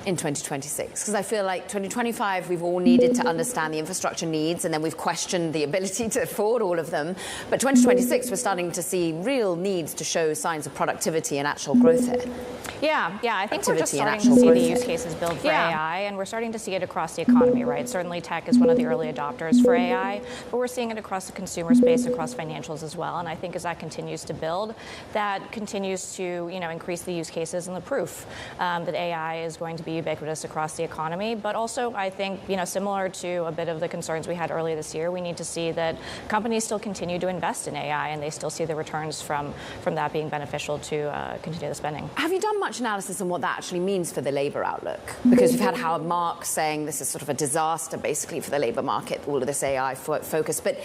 in 2026? Because I feel like 2025, we've all needed to understand the infrastructure needs, and then we've questioned the ability to afford all of them. But 2026, we're starting to see real needs to show signs of productivity and actual growth here. Yeah, I think we're just starting to see the use cases build for AI, and we're starting to see it across the economy, right? Certainly tech is one of the early adopters for AI, but we're seeing it across the consumer space, across financials as well. And I think as that continues to build, that continues to increase the use cases and the proof that AI is going to be ubiquitous across the economy. But also, I think, similar to a bit of the concerns we had earlier this year, we need to see that companies still continue to invest in AI, and they still see the returns from that being beneficial to continue the spending. Have you done much analysis on what that actually means for the labor outlook? Because we've had Howard Marks saying this is sort of a disaster, basically, for the labor market, all of this AI focus. But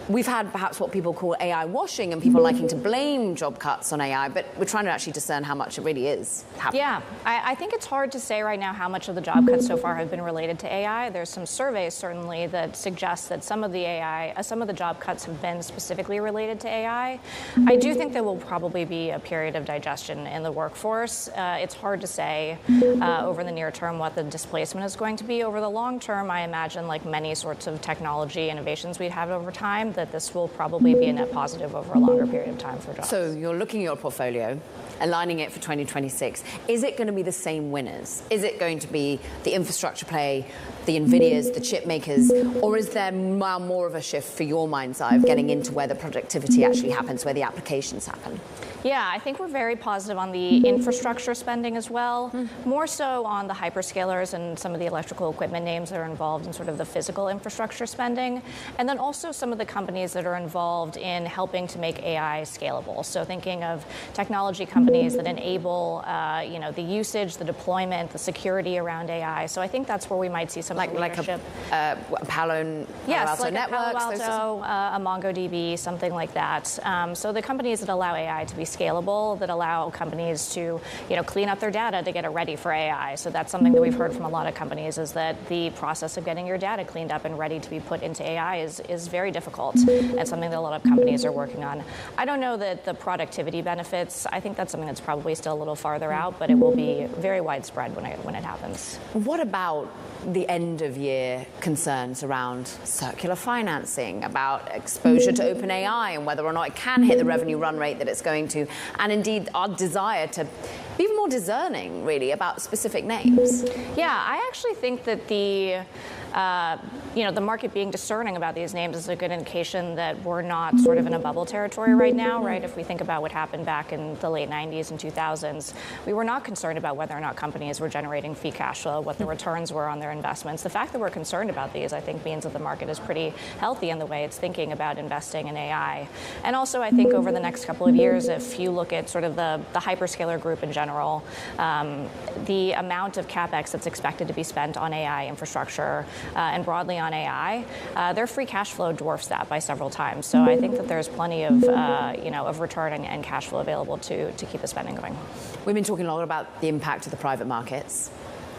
we've had perhaps what people call AI washing, and people liking to blame job cuts on AI, but we're trying to actually discern how much it really is happening. Yeah, I think it's hard to say right now how much of the job cuts so far have been related to AI. There's some surveys certainly that suggest that some of the job cuts have been specifically related to AI. I do think there will probably be a period of digestion in the workforce. It's hard to say over the near term what the displacement is going to be. Over the long term, I imagine, like many sorts of technology innovations we've had over time, that this will probably be a net positive over a longer period of time for jobs. So you're looking at your portfolio, aligning it for 2026. Is it going to be the same winners? Is it going to be the infrastructure play, the NVIDIAs, the chip makers, or is there now more of a shift for your mind's eye of getting into where the productivity actually happens, where the applications happen? Yeah, I think we're very positive on the infrastructure spending as well, more so on the hyperscalers and some of the electrical equipment names that are involved in sort of the physical infrastructure spending, and then also some of the companies that are involved in helping to make AI scalable. So thinking of technology companies that enable, the usage, the deployment, the security around AI. So I think that's where we might see some leadership. Palo Alto Networks, Palo Alto, a MongoDB, something like that. So the companies that allow AI to be scalable, that allow companies to clean up their data to get it ready for AI. So that's something that we've heard from a lot of companies, is that the process of getting your data cleaned up and ready to be put into AI is very difficult, and something that a lot of companies are working on. I don't know that the productivity benefits, I think that's something that's probably still a little farther out, but it will be very widespread when it happens. What about the end of year concerns around circular financing, about exposure to OpenAI and whether or not it can hit the revenue run rate that it's going to, and indeed our desire to be more discerning, really, about specific names? Yeah, I actually think that the market being discerning about these names is a good indication that we're not sort of in a bubble territory right now, right? If we think about what happened back in the late 90s and 2000s, we were not concerned about whether or not companies were generating free cash flow, what the returns were on their investments. The fact that we're concerned about these, I think, means that the market is pretty healthy in the way it's thinking about investing in AI. And also, I think over the next couple of years, if you look at sort of the hyperscaler group in general, the amount of CapEx that's expected to be spent on AI infrastructure and broadly on AI, their free cash flow dwarfs that by several times. So I think that there's plenty of return and cash flow available to keep the spending going. We've been talking a lot about the impact of the private markets.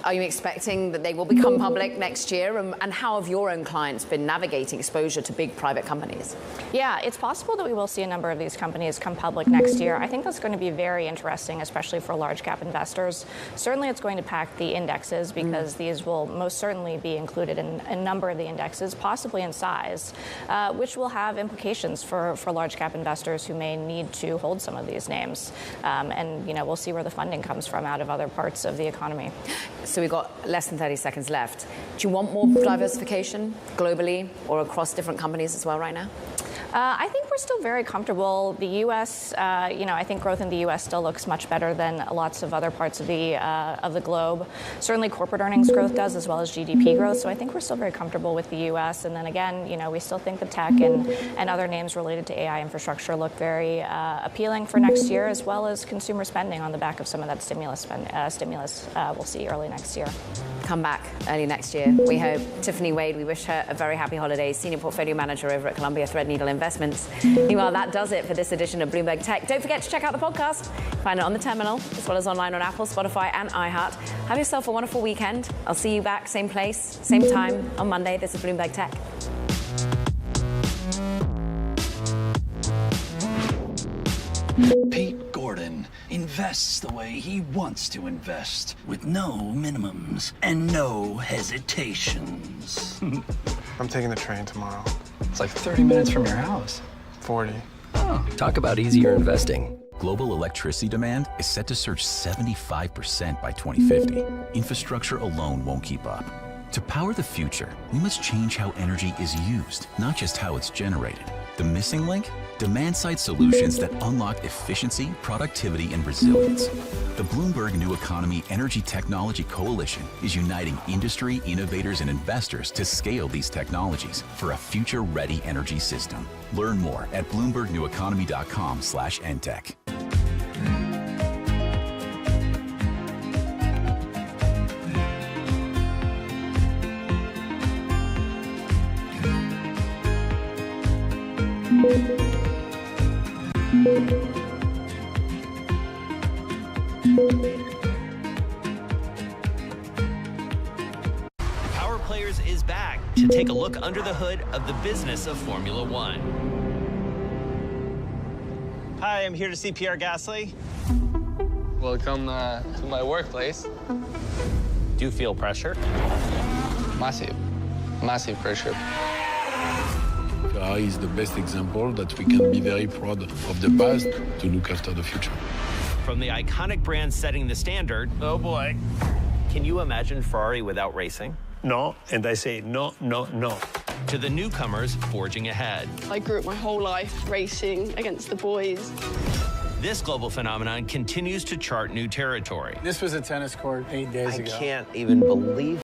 Are you expecting that they will become public next year? And how have your own clients been navigating exposure to big private companies? Yeah, it's possible that we will see a number of these companies come public next year. I think that's going to be very interesting, especially for large cap investors. Certainly it's going to pack the indexes, because these will most certainly be included in a number of the indexes, possibly in size, which will have implications for large cap investors who may need to hold some of these names. And we'll see where the funding comes from out of other parts of the economy. So we've got less than 30 seconds left. Do you want more diversification globally or across different companies as well right now? I think we're still very comfortable. The U.S., I think growth in the U.S. still looks much better than lots of other parts of the globe. Certainly corporate earnings growth does, as well as GDP growth. So I think we're still very comfortable with the U.S. And then again, we still think the tech and other names related to AI infrastructure look very appealing for next year, as well as consumer spending on the back of some of that stimulus we'll see early next year. Come back early next year, we hope. Tiffany Wade, we wish her a very happy holidays, Senior Portfolio Manager over at Columbia Threadneedle Investments. Meanwhile, that does it for this edition of Bloomberg Tech. Don't forget to check out the podcast. Find it on the terminal, as well as online on Apple, Spotify, and iHeart. Have yourself a wonderful weekend. I'll see you back, same place, same time on Monday. This is Bloomberg Tech. Pete Gordon invests the way he wants to invest, with no minimums and no hesitations. I'm taking the train tomorrow. It's like 30 minutes from your house. 40. Oh. Talk about easier investing. Global electricity demand is set to surge 75% by 2050. Infrastructure alone won't keep up. To power the future, we must change how energy is used, not just how it's generated. The missing link? Demand-side solutions that unlock efficiency, productivity, and resilience. The Bloomberg New Economy Energy Technology Coalition is uniting industry, innovators, and investors to scale these technologies for a future-ready energy system. Learn more at bloombergneweconomy.com/NTech. Power Players is back to take a look under the hood of the business of Formula One. Hi, I'm here to see Pierre Gasly. Welcome to my workplace. Do you feel pressure? Massive pressure. Ferrari is the best example that we can be very proud of the past to look after the future. From the iconic brand setting the standard, Oh boy. can you imagine Ferrari without racing? No, and I say no, no, no. To the newcomers forging ahead. I grew up my whole life racing against the boys. This global phenomenon continues to chart new territory. This was a tennis court 8 days ago. can't even believe